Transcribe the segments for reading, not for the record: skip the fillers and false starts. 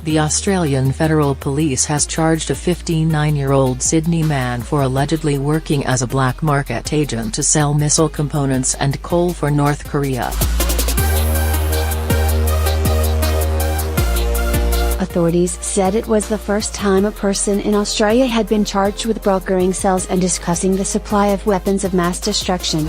The Australian Federal Police has charged a 59-year-old Sydney man for allegedly working as a black market agent to sell missile components and coal for North Korea. Authorities said it was the first time a person in Australia had been charged with brokering sales and discussing the supply of weapons of mass destruction.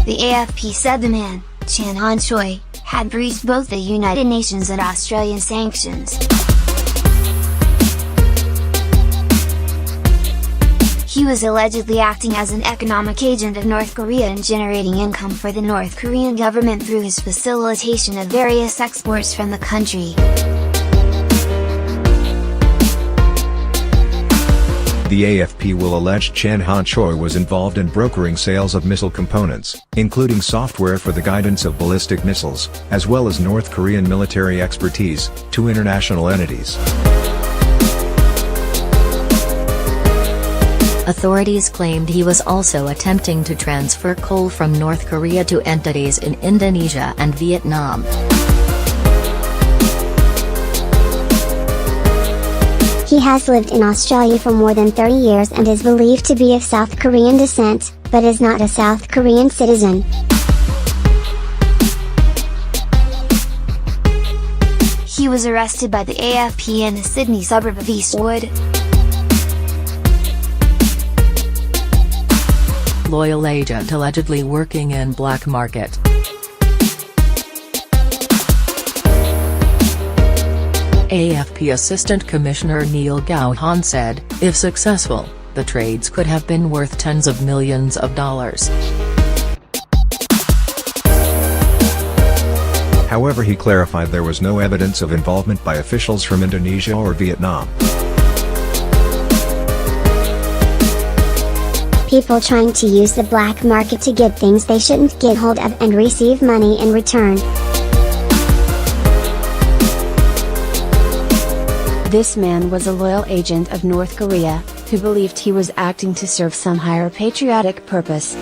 The AFP said the man, Chan Han Choi, had breached both the United Nations and Australian sanctions. He was allegedly acting as an economic agent of North Korea and generating income for the North Korean government through his facilitation of various exports from the country. The AFP will allege Chan Han Choi was involved in brokering sales of missile components, including software for the guidance of ballistic missiles, as well as North Korean military expertise, to international entities. Authorities claimed he was also attempting to transfer coal from North Korea to entities in Indonesia and Vietnam. He has lived in Australia for more than 30 years and is believed to be of South Korean descent, but is not a South Korean citizen. He was arrested by the AFP in the Sydney suburb of Eastwood. Loyal agent allegedly working in black market. AFP Assistant Commissioner Neil Gauhan said, if successful, the trades could have been worth tens of millions of dollars. However, he clarified there was no evidence of involvement by officials from Indonesia or Vietnam. People trying to use the black market to get things they shouldn't get hold of and receive money in return. This man was a loyal agent of North Korea, who believed he was acting to serve some higher patriotic purpose.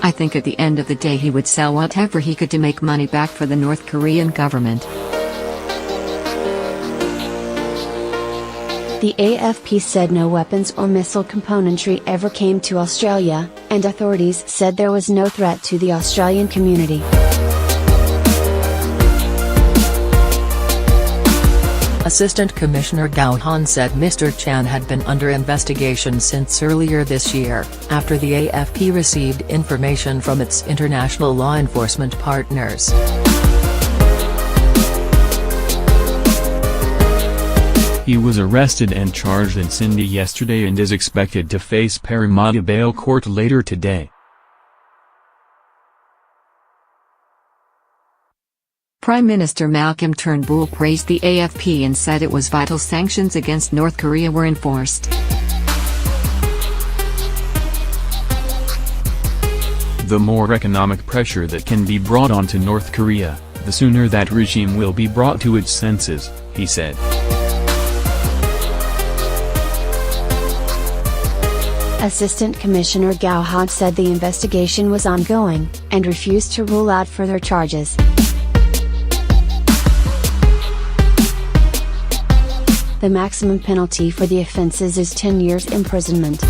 I think at the end of the day he would sell whatever he could to make money back for the North Korean government. The AFP said no weapons or missile componentry ever came to Australia, and authorities said there was no threat to the Australian community. Assistant Commissioner Gauhan said Mr. Chan had been under investigation since earlier this year, after the AFP received information from its international law enforcement partners. He was arrested and charged in Sydney yesterday and is expected to face Parramatta bail court later today. Prime Minister Malcolm Turnbull praised the AFP and said it was vital sanctions against North Korea were enforced. The more economic pressure that can be brought onto North Korea, the sooner that regime will be brought to its senses, he said. Assistant Commissioner Gauhan said the investigation was ongoing, and refused to rule out further charges. The maximum penalty for the offences is 10 years imprisonment.